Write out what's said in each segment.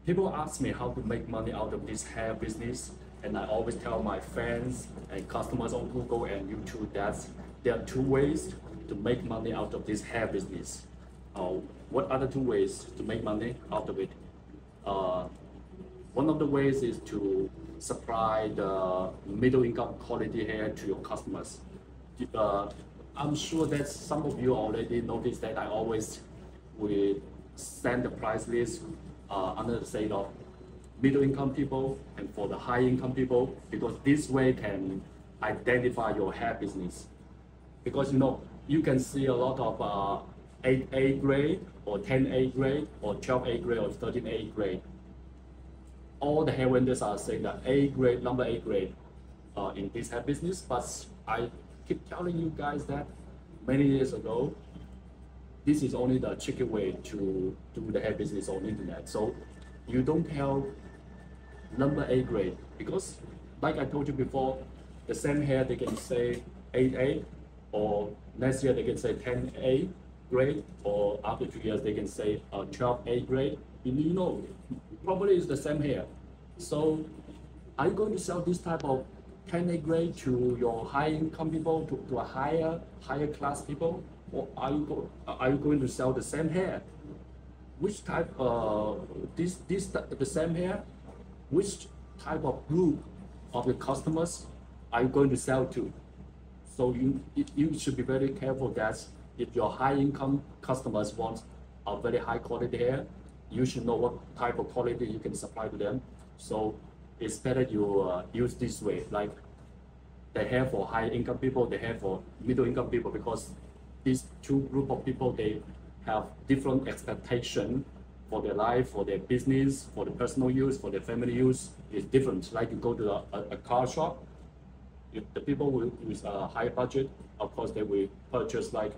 People ask me how to make money out of this hair business, and I always tell my friends and customers on Google and YouTube that there are two ways to make money out of this hair business. What are the two ways to make money out of it? One of the ways is to supply the middle income quality hair to your customers. I'm sure that some of you already noticed that I always will send the price list under the state of middle income people and for the high income people, because this way can identify your hair business. Because you can see a lot of 8A grade or 10A grade or 12A grade or 13A grade. All the hair vendors are saying that A grade, number A grade in this hair business, but I keep telling you guys that many years ago, this is only the tricky way to do the hair business on the internet. So you don't tell number A grade, because like I told you before, the same hair they can say 8A, or next year they can say 10A grade, or after 2 years they can say 12A grade. Probably it's the same hair. So are you going to sell this type of 10A grade to your high income people, to a higher class people, or are you going to sell the same hair? Which type the same hair? Which type of group of the customers are you going to sell to? So you should be very careful that if your high income customers want a very high quality hair, you should know what type of quality you can supply to them. So it's better you use this way, like the hair for high income people, the hair for middle income people, because these two group of people, they have different expectation for their life, for their business, for the personal use, for their family use. It's different. Like you go to a car shop, if the people with a high budget, of course they will purchase like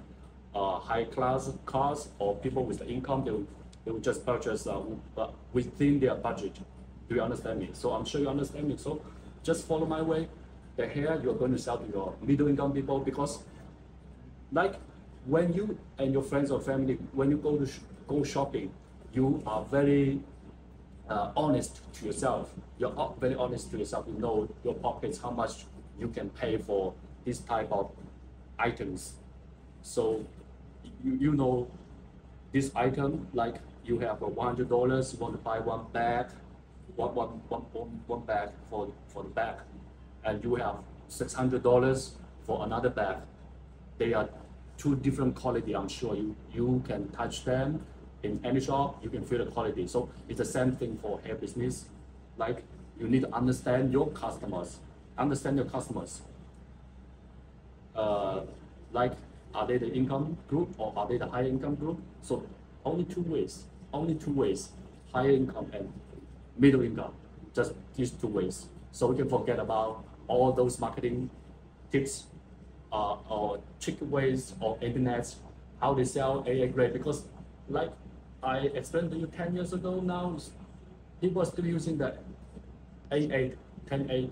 high class cars, or people with the income, they will just purchase within their budget. Do you understand me? So I'm sure you understand me. So just follow my way. The hair you're going to sell to your middle income people, because like when you and your friends or family, when you go shopping, you are very honest to yourself. You're very honest to yourself. You know your pockets, how much you can pay for this type of items. So you know this item, like you have $100, you want to buy one bag, one bag for the bag, and you have $600 for another bag. They are two different quality. I'm sure you can touch them in any shop, you can feel the quality. So it's the same thing for hair business. Like you need to understand your customers. Like, are they the income group or are they the high income group? So only two ways, high income and middle income, just these two ways. So we can forget about all those marketing tips or tricky ways or internet, how they sell AA grade, because like I explained to you 10 years ago, now people are still using the A8, 10A,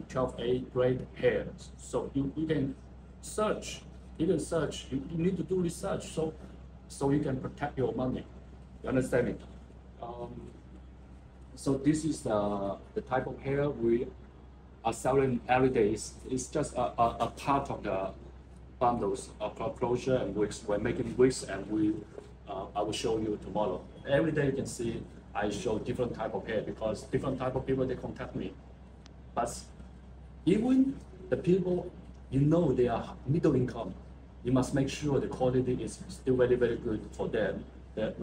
12A grade hair. So you can search, you need to do research so you can protect your money. You understand me? So this is the type of hair we are selling every day. It's just a part of the bundles of closure and wigs. We're making wigs, and I will show you tomorrow. Every day you can see I show different type of hair, because different type of people, they contact me. But even the people they are middle income, you must make sure the quality is still very, very good for them. That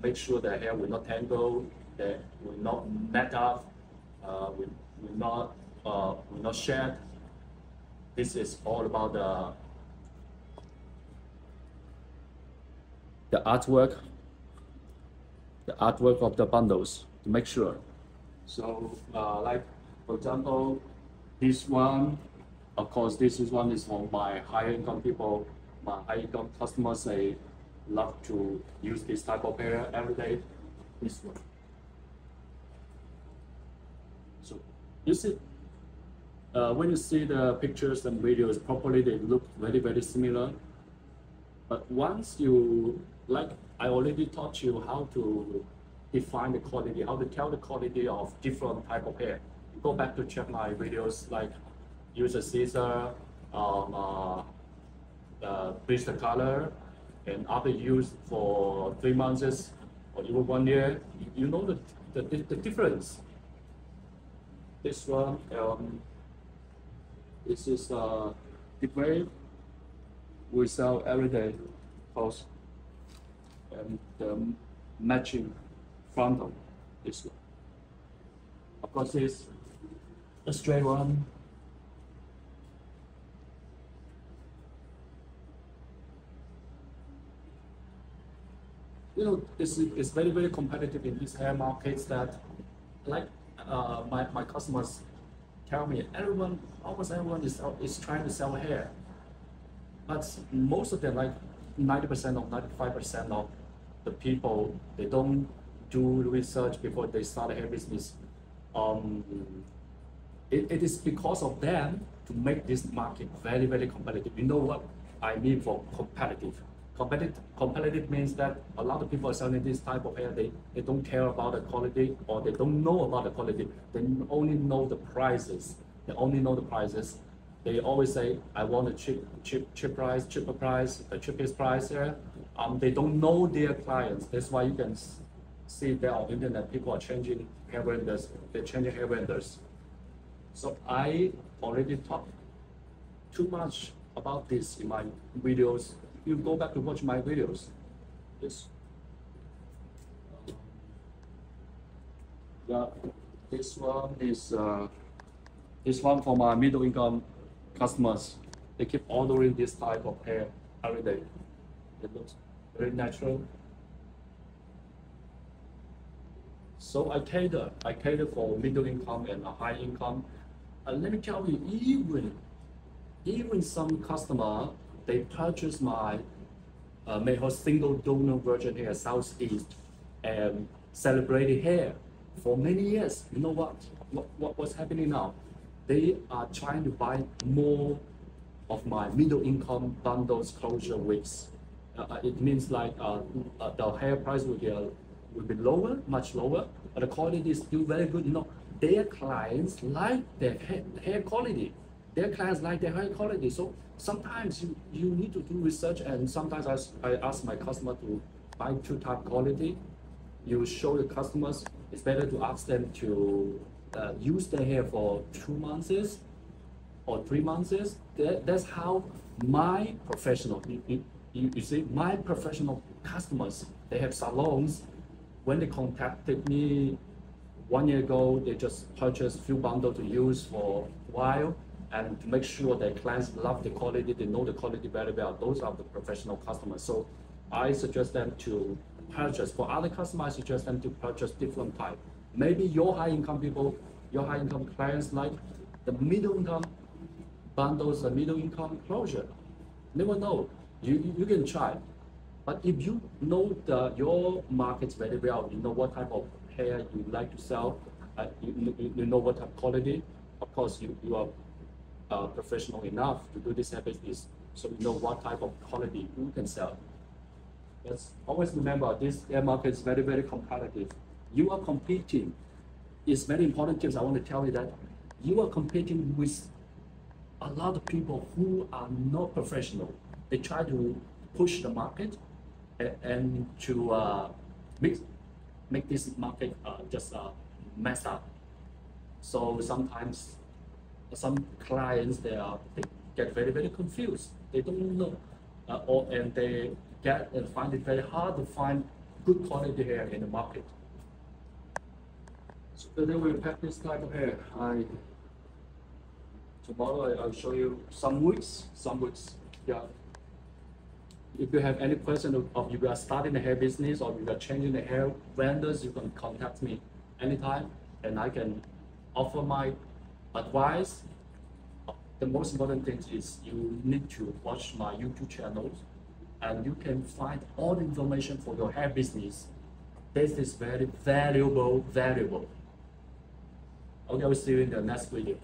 make sure the hair will not tangle, that will not net up, will not shed. This is all about the artwork of the bundles, to make sure. So like for example, this one, of course, one is for my high income people. My high income customers, they love to use this type of hair every day. This one. So you see, when you see the pictures and videos properly, they look very, very similar. But once you, like I already taught you how to define the quality, how to tell the quality of different type of hair. Go back to check my videos, like use a scissor, bleach the color, and after use for 3 months or even 1 year, you know the difference. This one, this is the wave we sell every day, clothes, and the matching frontal, this one. Of course, this the straight one. You know, it's very, very competitive in these hair markets that, like, my customers tell me, almost everyone is trying to sell hair. But most of them, like 90% or 95% of the people, they don't do research before they start a hair business. It is because of them to make this market very, very competitive. You know what I mean for competitive? Competitive means that a lot of people are selling this type of hair. They don't care about the quality, or they don't know about the quality. They only know the prices. They only know the prices. They always say, I want a cheaper price, the cheapest price here. They don't know their clients. That's why you can see that on the internet, people are changing hair vendors. They're changing hair vendors. So I already talked too much about this in my videos. You go back to watch my videos. Yeah, this one is this one for my middle income customers. They keep ordering this type of hair every day. It looks very natural. So I cater for middle income and high income. Let me tell you, even some customer, they purchase my Mayho single donor virgin hair Southeast and celebrated hair for many years. You know what's happening now? They are trying to buy more of my middle income bundles closure wigs. It means like the hair price will be lower, much lower, but the quality is still very good. You know, their clients like their hair quality. Their clients like their hair quality. So sometimes you need to do research, and sometimes I ask my customer to buy 2 type quality. You show the customers, it's better to ask them to use their hair for 2 months or 3 months. That's how my professional, you see, my professional customers, they have salons. When they contacted me 1 year ago, they just purchased a few bundles to use for a while, and to make sure their clients love the quality, they know the quality very well. Those are the professional customers. So I suggest them to purchase. For other customers, I suggest them to purchase different type. Maybe your high income people, your high income clients like the middle income bundles, the middle income closure. Never know. You can try. But if you know your markets very well, you know what type of hair you like to sell, you know what type of quality, of course you are professional enough to do this hair business, so you know what type of quality you can sell. But always remember, this hair market is very, very competitive. You are competing. It's very important tips I want to tell you, that you are competing with a lot of people who are not professional. They try to push the market and to make this market just messed up. So sometimes some clients they get very, very confused. They don't know, and they find it very hard to find good quality hair in the market. So today we pack this type of hair. Tomorrow I'll show you some wigs. Yeah. If you have any question of you are starting a hair business or you are changing the hair vendors, you can contact me anytime, and I can offer my advice. The most important thing is you need to watch my YouTube channels, and you can find all the information for your hair business. This is very valuable. Okay, I will see you in the next video.